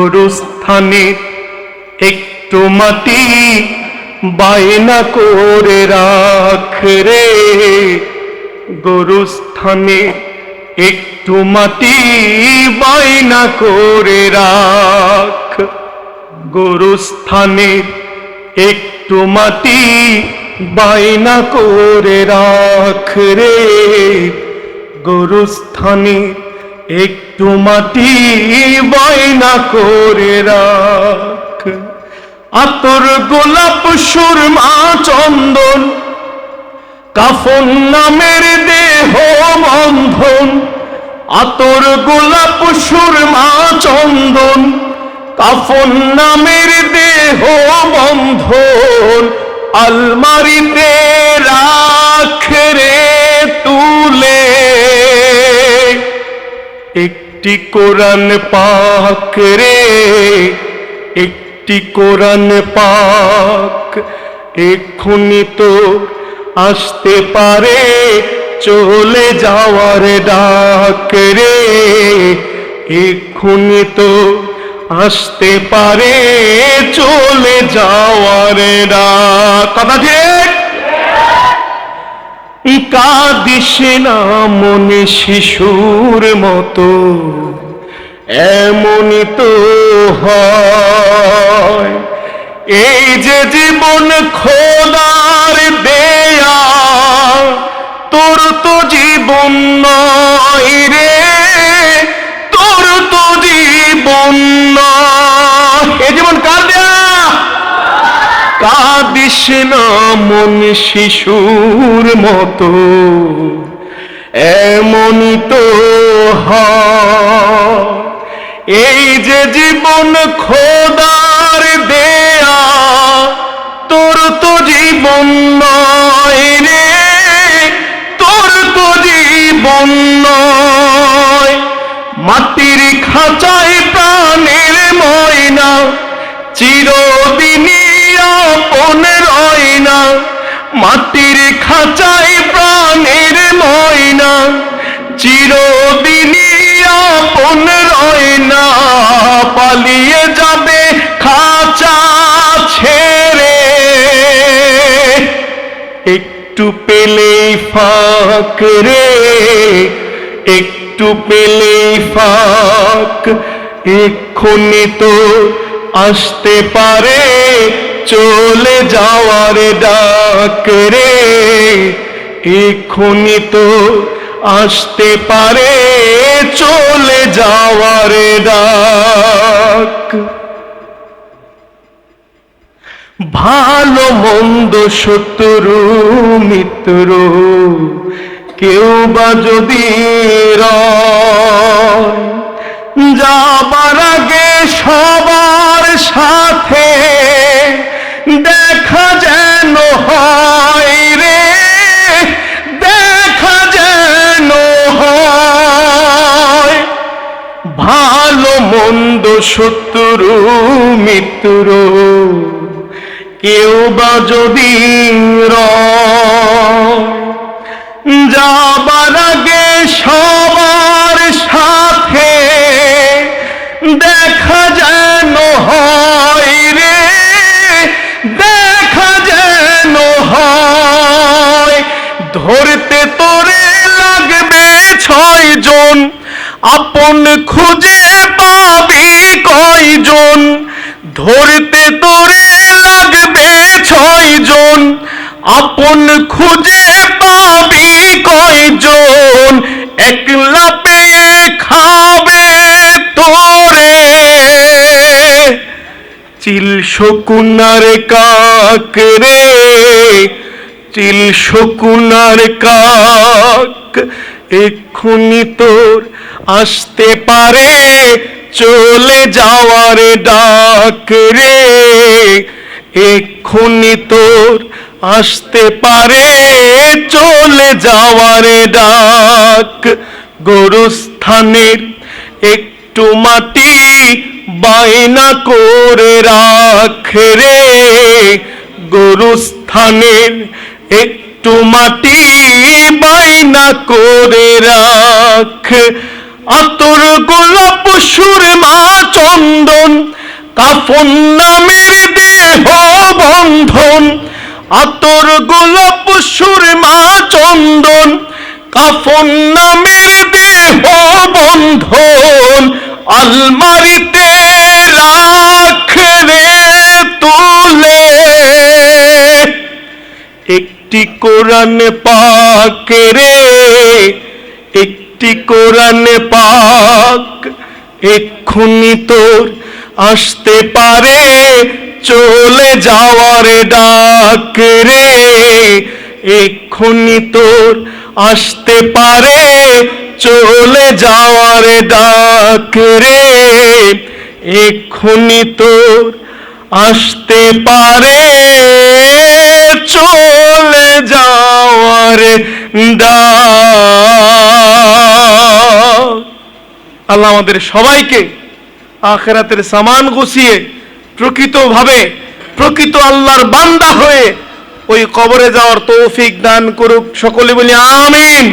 গরুস্থানে একটু মাটি বায়না করে রাখ রে, গরুস্থানে একটু মাটি বায়না করে রাখ, গরুস্থানে একটু মাটি বায়না করে রাখ রে, গরুস্থানে একটু মাটি বায়না করে রাখ। আতর গোলাপ সুরমা চন্দন কাফন নামের দেহ বন্ধন, আতর গোলাপ সুরমা চন্দন কাফন নামের দেহ বন্ধন, আলমারিতে রাখ রে তুলে একটি কোরআন পাক রে, একটি কোরআন পাক এক্ষুনি তো আসতে পারে চলে যাওয়ার ডাক রে, এক্ষুনি তো আসতে পারে চলে যাওয়ার ডাক। কথা ঠিক? কাঁদিস না মনে শিশুর মতো, এমনই তো হয়। এই যে জীবন খোদার দেয়া, তোর তো জীবন নয় রে, তোর তো জীবন নয়। এই জীবন কার দেয়া? কাঁদিস না মন শিশুর মতো, এমনই তো হয়। এই যে জীবন খোদার দেয়া, তোর তো জীবন নয় রে, তোর তো জীবন নয়। মাটির খাঁচায় প্রাণের ময়না চিরদিনই আপন রয় না, মাটির খাঁচায় প্রাণের ময়না চিরদিনই আপন রয় না, পালিয়ে যাবে খাঁচা ছেড়ে একটু পেলেই ফাঁক রে, একটু পেলেই ফাঁক এক্ষুনি তো আসতে পারে চলে যাওয়ার ডাক রে, এক্ষুনি তো আসতে পারে চলে যাওয়ার ডাক। ভালো মন্দ শত্রু মিত্র কেউ বা যদি রয়, যাবার আগে সবার সাথে দেখা যেন হয় রে, দেখা যেন হয়। ভালো মন্দ শত্রু মিত্র কেউ বা যদি রয়, যাবার আগে সবার সাথে দেখা যেন হয় রে, দেখা যেন হয়। ধরতে তোরে লাগবে 6 জন, আপন খুঁজে পাবি কয়জন? ধরতে তোরে লাগবে 6 জন, আপন খুঁজে পাবি কয়জন? একলা পেয়ে খাবে তোরে চিল শকুনার কাক রে, চিল শকুনার কাক এক্ষুনি তোর আসতে পারে চলে যাওয়ার ডাক রে, এক্ষুনি তোর আসতে পারে চলে যাওয়ার ডাক। গরুস্থানের একটু মাটি বায়না করে রাখ রে, গরুস্থানের একটু মাটি বায়না করে রাখ। আতর গোলাপ সুরমা চন্দন কাফন নামের দেহ বন্ধন, আতর গোলাপ সুরমা চন্দন কাফন নামের দেহ বন্ধন, আলমারিতে রাখরে তুলে। একটি কোরআন পাক রে, একটি কোরআন পাক এক্ষুনি তোর আসতে পারে চলে যাওয়ার ডাক রে, এক্ষুনি তোর আসতে পারে চলে যাওয়ার ডাক রে, এক্ষুনি তোর আসতে পারে চলে যাওয়ার ডাক। আল্লাহ আমাদের সবাইকে আখিরাতের সামান গুছিয়ে প্রকৃতভাবে প্রকৃত আল্লাহর বান্দা হয়ে ওই কবরে যাওয়ার তৌফিক দান করুক। সকলে বলি আমিন।